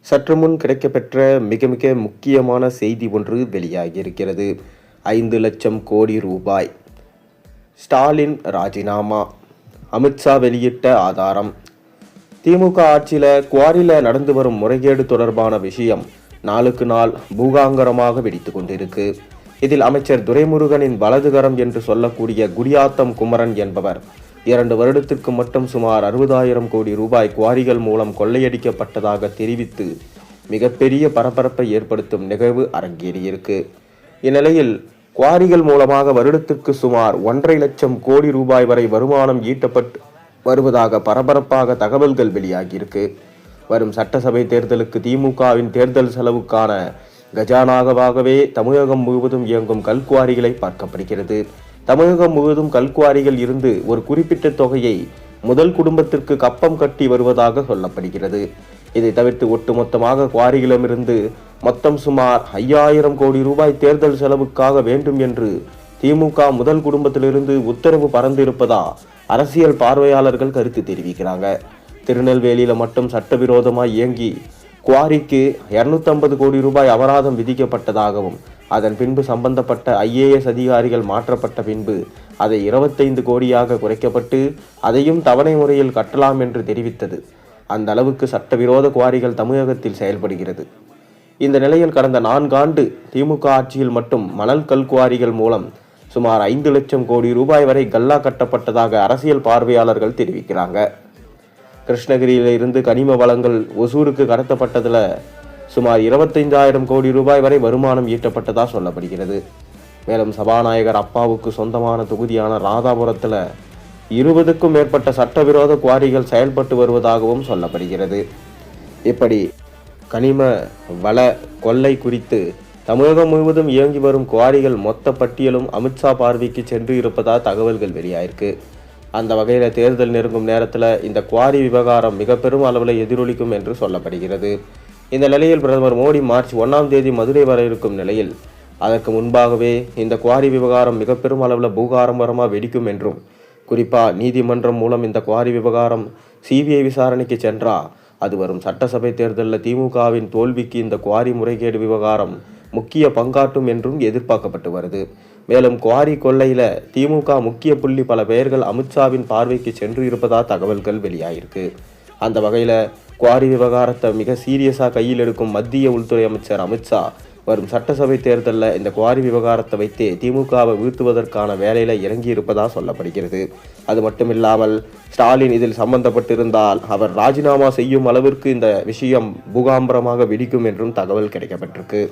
சற்று முன் கிடைக்கப்பெற்ற மிக மிக முக்கியமான செய்தி ஒன்று வெளியாகியிருக்கிறது. 5,00,000 கோடி ரூபாய் ஸ்டாலின் ராஜினாமா. அமித்ஷா வெளியிட்ட ஆதாரம். திமுக ஆட்சியில் குவாரியில் நடந்து வரும் முறைகேடு தொடர்பான விஷயம் நாளுக்கு நாள் பூகாங்கரமாக வெடித்து கொண்டிருக்கு. இதில் அமைச்சர் துரைமுருகனின் வலதுகரம் என்று சொல்லக்கூடிய குடியாத்தம் குமரன் என்பவர் 2 வருடத்திற்கு மட்டும் சுமார் 60,000 கோடி ரூபாய் குவாரிகள் மூலம் கொள்ளையடிக்கப்பட்டதாக தெரிவித்து மிகப்பெரிய பரபரப்பை ஏற்படுத்தும் நிகழ்வு அரங்கேறியிருக்கு. இந்நிலையில் குவாரிகள் மூலமாக வருடத்திற்கு சுமார் 1,50,000 கோடி ரூபாய் வரை வருமானம் ஈட்டப்பட்டு வருவதாக பரபரப்பாக தகவல்கள் வெளியாகியிருக்கு. வரும் சட்டசபை தேர்தலுக்கு திமுகவின் தேர்தல் செலவுக்கான கஜானாகவே தமிழகம் முழுவதும் இயங்கும் கல்குவாரிகளை பார்க்கப்படுகிறது. தமிழகம் முழுவதும் கல்குவாரிகள் இருந்து ஒரு குறிப்பிட்ட தொகையை முதல் குடும்பத்திற்கு கப்பம் கட்டி வருவதாக சொல்லப்படுகிறது. இதை தவிர்த்து ஒட்டுமொத்தமாக குவாரிகளிடமிருந்து மொத்தம் சுமார் 5,000 கோடி ரூபாய் தேர்தல் செலவுக்காக வேண்டும் என்று திமுக முதல் குடும்பத்திலிருந்து உத்தரவு பறந்திருப்பதா அரசியல் பார்வையாளர்கள் கருத்து தெரிவிக்கிறாங்க. திருநெல்வேலியில மட்டும் சட்டவிரோதமாய் இயங்கி குவாரிக்கு 250 கோடி ரூபாய் அபராதம் விதிக்கப்பட்டதாகவும் அதன் பின்பு சம்பந்தப்பட்ட IAS அதிகாரிகள் மாற்றப்பட்ட பின்பு அதை 25 கோடியாக குறைக்கப்பட்டு அதையும் தவணை முறையில் கட்டலாம் என்று தெரிவித்தது. அந்த அளவுக்கு சட்டவிரோத குவாரிகள் தமிழகத்தில் செயல்படுகிறது. இந்த நிலையில் கடந்த 4 ஆண்டு திமுக ஆட்சியில் மட்டும் மணல் கல் குவாரிகள் மூலம் சுமார் 5,00,000 கோடி ரூபாய் வரை கல்லா கட்டப்பட்டதாக அரசியல் பார்வையாளர்கள் தெரிவிக்கிறாங்க. கிருஷ்ணகிரியில இருந்து கனிம வளங்கள் ஒசூருக்கு கடத்தப்பட்டதுல சுமார் 25,000 கோடி ரூபாய் வரை வருமானம் ஈட்டப்பட்டதா சொல்லப்படுகிறது. மேலும் சபாநாயகர் அப்பாவுக்கு சொந்தமான தொகுதியான ராதாபுரத்தில் 20க்கும் மேற்பட்ட சட்டவிரோத குவாரிகள் செயல்பட்டு வருவதாகவும் சொல்லப்படுகிறது. இப்படி கனிம வள கொள்ளை குறித்து தமிழகம் முழுவதும் இயங்கி வரும் குவாரிகள் மொத்த பட்டியலும் அமித்ஷா பார்வைக்கு சென்று இருப்பதா தகவல்கள் வெளியாயிருக்கு. அந்த வகையில் தேர்தல் நெருங்கும் நேரத்தில் இந்த குவாரி விவகாரம் மிக பெரும் அளவில் எதிரொலிக்கும் என்று சொல்லப்படுகிறது. இந்த நிலையில் பிரதமர் மோடி மார்ச் 1ஆம் தேதி மதுரை வர இருக்கும் நிலையில் அதற்கு முன்பாகவே இந்த குவாரி விவகாரம் மிக பெரும் அளவில் பூகாரம்பரமாக வெடிக்கும் என்றும், குறிப்பாக நீதிமன்றம் மூலம் இந்த குவாரி விவகாரம் CBI விசாரணைக்கு சென்றா அது வரும் சட்டசபை தேர்தலில் திமுகவின் தோல்விக்கு இந்த குவாரி முறைகேடு விவகாரம் முக்கிய பங்காற்றும் என்றும் எதிர்பார்க்கப்பட்டு வருது. மேலும் குவாரி கொள்ளையில திமுக முக்கிய புள்ளி பல பெயர்கள் அமித்ஷாவின் பார்வைக்கு சென்று இருப்பதா தகவல்கள் வெளியாயிருக்கு. அந்த வகையில் குவாரி விவகாரத்தை மிக சீரியஸாக கையில் எடுக்கும் மத்திய உள்துறை அமைச்சர் அமித்ஷா வரும் சட்டசபை தேர்தலில் இந்த குவாரி விவகாரத்தை வைத்தே திமுகவை வீழ்த்துவதற்கான வேலையில் இறங்கி இருப்பதா சொல்லப்படுகிறது. அது மட்டுமில்லாமல் ஸ்டாலின் இதில் சம்பந்தப்பட்டிருந்தால் அவர் ராஜினாமா செய்யும் அளவிற்கு இந்த விஷயம் பூகாம்பரமாக வெடிக்கும் என்றும் தகவல் கிடைக்கப்பட்டிருக்கு.